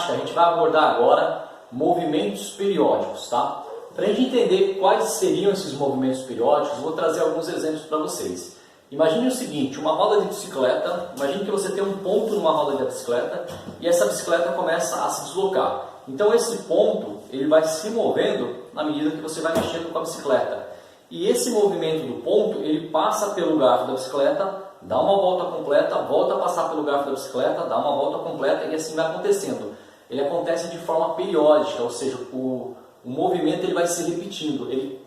prática, a gente vai abordar agora movimentos periódicos, tá? Para a gente entender quais seriam esses movimentos periódicos, vou trazer alguns exemplos para vocês. Imagine o seguinte, uma roda de bicicleta, imagine que você tem um ponto numa roda de bicicleta e essa bicicleta começa a se deslocar. Então esse ponto, ele vai se movendo na medida que você vai mexendo com a bicicleta. E esse movimento do ponto, ele passa pelo garfo da bicicleta, dá uma volta completa, volta a passar pelo garfo da bicicleta, dá uma volta completa e assim vai acontecendo. Ele acontece de forma periódica, ou seja, o movimento ele vai se repetindo. Ele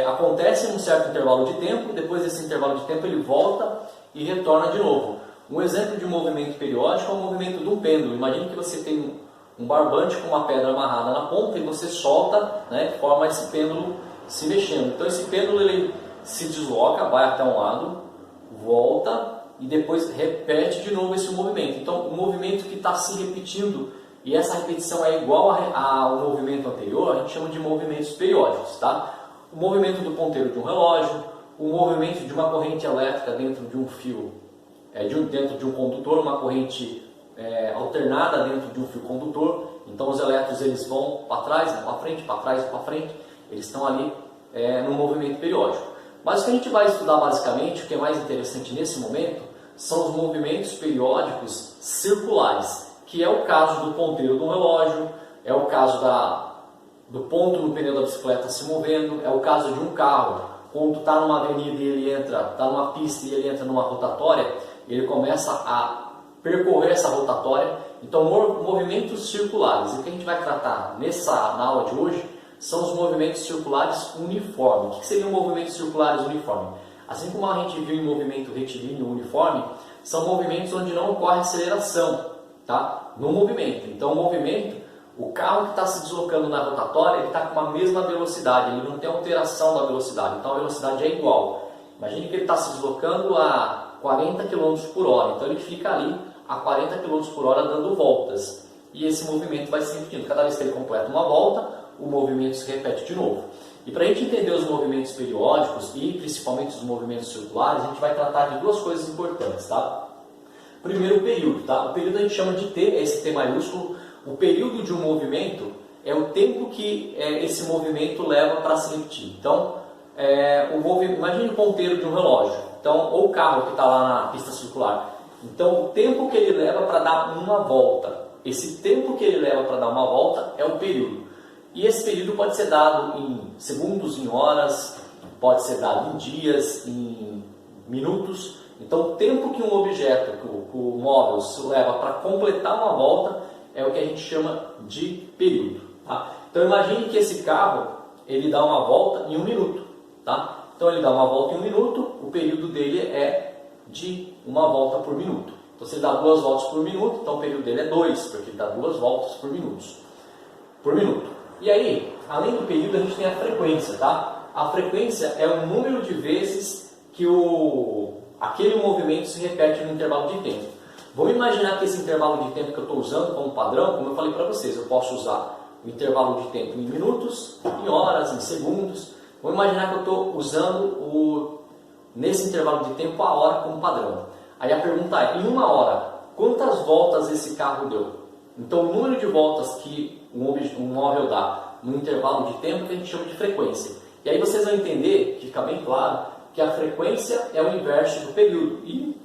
acontece em um certo intervalo de tempo, depois desse intervalo de tempo ele volta e retorna de novo. Um exemplo de movimento periódico é o movimento de um pêndulo. Imagine que você tem um barbante com uma pedra amarrada na ponta e você solta, né, que forma esse pêndulo se mexendo. Então esse pêndulo ele se desloca, vai até um lado, volta e depois repete de novo esse movimento. Então o movimento que está se repetindo e essa repetição é igual ao movimento anterior, a gente chama de movimentos periódicos, tá? O movimento do ponteiro de um relógio, o movimento de uma corrente elétrica dentro de um fio, dentro de um condutor, uma corrente alternada dentro de um fio condutor. Então os elétrons eles vão para trás, vão para frente, para trás, para frente. Eles estão ali no movimento periódico. Mas o que a gente vai estudar basicamente, o que é mais interessante nesse momento, são os movimentos periódicos circulares, que é o caso do ponteiro do relógio, é o caso do ponto no pneu da bicicleta se movendo, é o caso de um carro, quando está numa avenida e ele entra, está numa pista e ele entra numa rotatória, ele começa a percorrer essa rotatória. Então, movimentos circulares. E o que a gente vai tratar na aula de hoje são os movimentos circulares uniformes. O que seriam movimentos circulares uniformes? Assim como a gente viu em movimento retilíneo uniforme, são movimentos onde não ocorre aceleração, tá? No movimento. Então, o movimento, o carro que está se deslocando na rotatória, ele está com a mesma velocidade, ele não tem alteração da velocidade, então a velocidade é igual. Imagine que ele está se deslocando a 40 km por hora, então ele fica ali a 40 km por hora dando voltas. E esse movimento vai se repetindo. Cada vez que ele completa uma volta, o movimento se repete de novo. E para a gente entender os movimentos periódicos e principalmente os movimentos circulares, a gente vai tratar de duas coisas importantes, tá? Primeiro, o período, tá? O período a gente chama de T, esse T maiúsculo. O período de um movimento é o tempo que esse movimento leva para se repetir. Então, imagine o ponteiro de um relógio, então, ou o carro que está lá na pista circular. Então, o tempo que ele leva para dar uma volta, esse tempo que ele leva para dar uma volta é o período. E esse período pode ser dado em segundos, em horas, pode ser dado em dias, em minutos. Então, o tempo que um objeto, que o móvel se leva para completar uma volta é o que a gente chama de período. Tá? Então, imagine que esse carro ele dá uma volta em 1 minuto. Tá? Então, ele dá uma volta em 1 minuto, o período dele é de uma volta por minuto. Então, se ele dá 2 voltas por minuto, então o período dele é 2, porque ele dá 2 voltas por minuto. E aí, além do período, a gente tem a frequência, tá? A frequência é o número de vezes que aquele movimento se repete no intervalo de tempo. Vamos imaginar que esse intervalo de tempo que eu estou usando como padrão, como eu falei para vocês, eu posso usar o intervalo de tempo em minutos, em horas, em segundos. Vamos imaginar que eu estou usando nesse intervalo de tempo a hora como padrão. Aí a pergunta é, em 1 hora, quantas voltas esse carro deu? Então, o número de voltas que um móvel dá no intervalo de tempo que a gente chama de frequência. E aí vocês vão entender, fica bem claro, que a frequência é o inverso do período. E,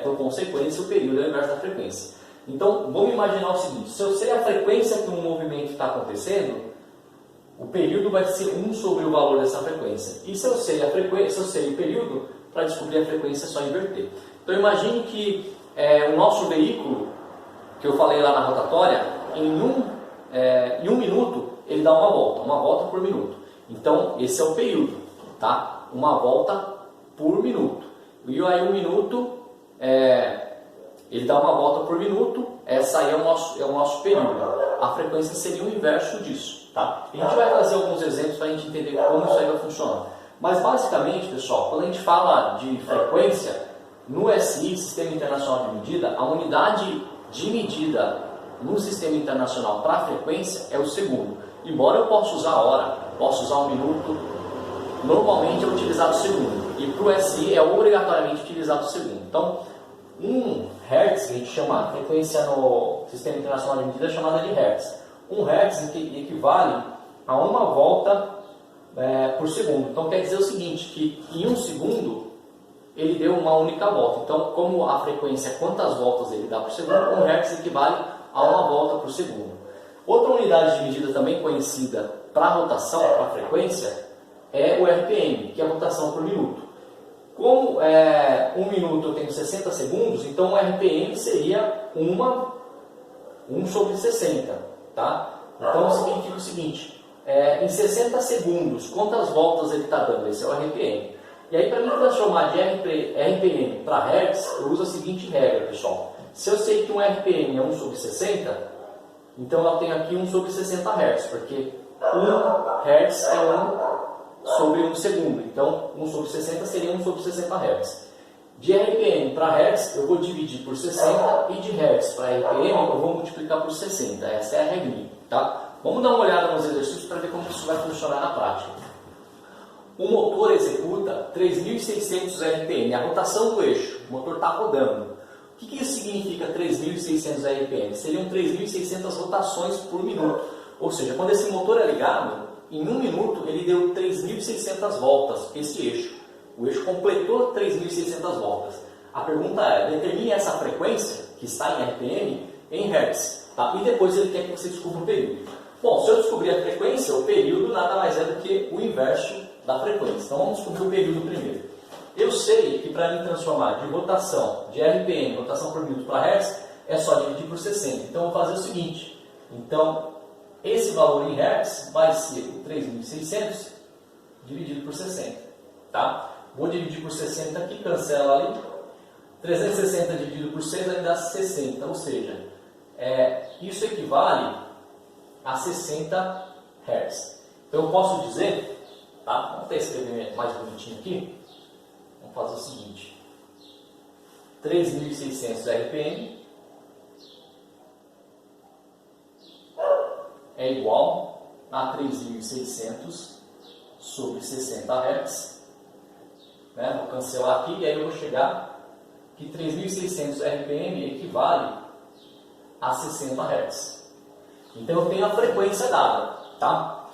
por consequência, o período é o inverso da frequência. Então, vamos imaginar o seguinte, se eu sei a frequência que um movimento está acontecendo, o período vai ser 1 sobre o valor dessa frequência. E se eu sei a frequência, se eu sei o período, para descobrir a frequência é só inverter. Então, imagine que o nosso veículo, que eu falei lá na rotatória, em 1 minuto ele dá uma volta por minuto. Então esse é o período, tá? Uma volta por minuto. E aí 1 minuto, ele dá uma volta por minuto, essa aí é o nosso período. A frequência seria o inverso disso, tá? A gente vai trazer alguns exemplos para a gente entender como isso aí vai funcionar. Mas basicamente, pessoal, quando a gente fala de frequência, no SI, Sistema Internacional de Medida, a unidade de medida no sistema internacional para a frequência é o segundo. Embora eu possa usar a hora, possa usar 1 minuto, normalmente é utilizado o segundo. E para o SI é obrigatoriamente utilizado o segundo. Então, Um Hertz, que a gente chama a frequência no Sistema Internacional de Medida, é chamada de Hertz. Um Hertz equivale a uma volta por segundo. Então quer dizer o seguinte, que em um segundo ele deu uma única volta. Então, como a frequência, quantas voltas ele dá por segundo, um Hertz equivale a uma volta por segundo. Outra unidade de medida também conhecida para rotação, para frequência, é o RPM, que é a rotação por minuto. Como um minuto eu tenho 60 segundos, então o RPM seria 1 sobre 60. Tá? Então significa o seguinte, em 60 segundos, quantas voltas ele está dando? Esse é o RPM. E aí, para mim transformar de RPM para Hertz, eu uso a seguinte regra, pessoal. Se eu sei que um RPM é 1 sobre 60, então eu tenho aqui 1 sobre 60 Hz, porque 1 Hz é 1 sobre 1 segundo. Então, 1 sobre 60 seria 1 sobre 60 Hz. De RPM para Hertz, eu vou dividir por 60, e de Hertz para RPM, eu vou multiplicar por 60. Essa é a regrinha. Tá? Vamos dar uma olhada nos exercícios para ver como isso vai funcionar na prática. O motor executa 3.600 RPM, a rotação do eixo. O motor está rodando. O que isso significa 3.600 RPM? Seriam 3.600 rotações por minuto. Ou seja, quando esse motor é ligado, em 1 minuto ele deu 3.600 voltas, esse eixo. O eixo completou 3.600 voltas. A pergunta é, determine essa frequência, que está em RPM, em Hertz. Tá? E depois ele quer que você descubra o período. Bom, se eu descobrir a frequência, o período nada mais é do que o inverso da frequência. Então vamos descobrir o período primeiro. Eu sei que para mim transformar de rotação, de RPM, rotação por minuto para Hertz, é só dividir por 60. Então eu vou fazer o seguinte. Então, esse valor em Hertz vai ser o 3.600 dividido por 60. Tá? Vou dividir por 60 aqui, cancela ali. 360 dividido por 6 vai dar 60. Ou seja, isso equivale a 60 Hz. Então eu posso dizer, tá? Vamos até escrever mais bonitinho aqui. Vamos fazer o seguinte: 3.600 RPM é igual a 3.600 sobre 60 Hz. Vou cancelar aqui e aí eu vou chegar que 3.600 RPM equivale a 60 Hz. Então eu tenho a frequência dada. Tá?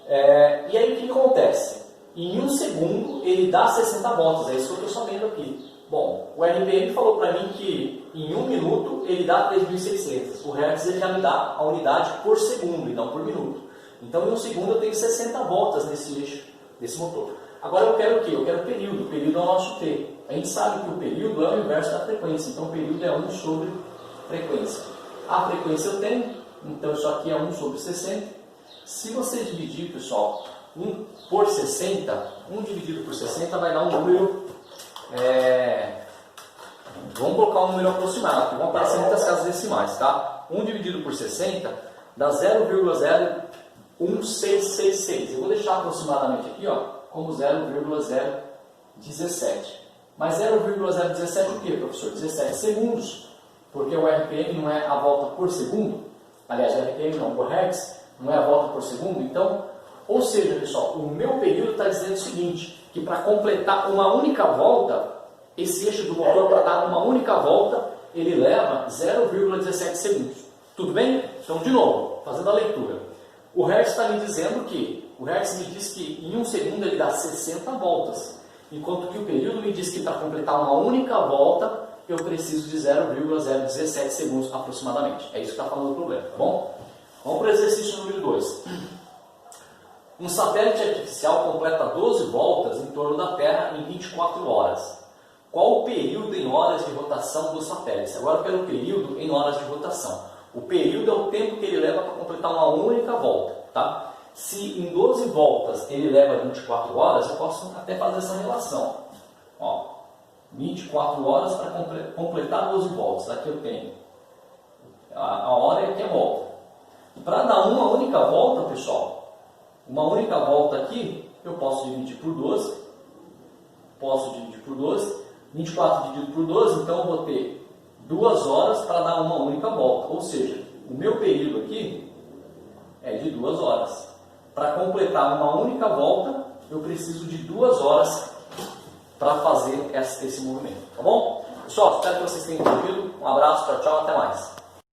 E aí o que acontece? Em 1 segundo ele dá 60 voltas, é isso que eu estou sabendo aqui. Bom, o RPM falou para mim que em 1 minuto ele dá 3.600. O Hertz ele já me dá a unidade por segundo e não por minuto. Então em 1 segundo eu tenho 60 voltas nesse eixo, desse motor. Agora eu quero o quê? Eu quero o período. O período é o nosso T. A gente sabe que o período é o inverso da frequência. Então o período é 1 sobre frequência. A frequência eu tenho, então isso aqui é 1 sobre 60. Se você dividir, pessoal, 1 por 60, 1 dividido por 60 vai dar um número, vamos colocar um número aproximado, porque vão aparecer muitas casas decimais, tá? 1 dividido por 60 dá 0,01666. Eu vou deixar aproximadamente aqui, ó, como 0,017. Mas 0,017 o que, professor? 17 segundos, porque o RPM não é a volta por segundo. Aliás, o RPM não, o Hertz não é a volta por segundo. Então, ou seja, pessoal, o meu período está dizendo o seguinte, que para completar uma única volta, esse eixo do motor, para dar uma única volta, ele leva 0,17 segundos. Tudo bem? Então, de novo, fazendo a leitura. O Hertz está me dizendo que, o Hertz me diz que em 1 segundo ele dá 60 voltas, enquanto que o período me diz que para completar uma única volta, eu preciso de 0,017 segundos aproximadamente. É isso que está falando o problema, tá bom? Vamos para o exercício número 2. Um satélite artificial completa 12 voltas em torno da Terra em 24 horas. Qual o período em horas de rotação do satélite? Agora eu quero o período em horas de rotação. O período é o tempo que ele leva para completar uma única volta. Tá? Se em 12 voltas ele leva 24 horas, eu posso até fazer essa relação. Ó, 24 horas para completar 12 voltas. Aqui eu tenho a hora e aqui a volta. Para dar uma única volta, pessoal, uma única volta aqui, eu posso dividir por 12. Posso dividir por 12. 24 dividido por 12, então eu vou ter 2 horas para dar uma única volta. Ou seja, o meu período aqui é de 2 horas. Para completar uma única volta, eu preciso de 2 horas para fazer esse movimento. Tá bom? Pessoal, espero que vocês tenham entendido. Um abraço, tchau, tchau, até mais.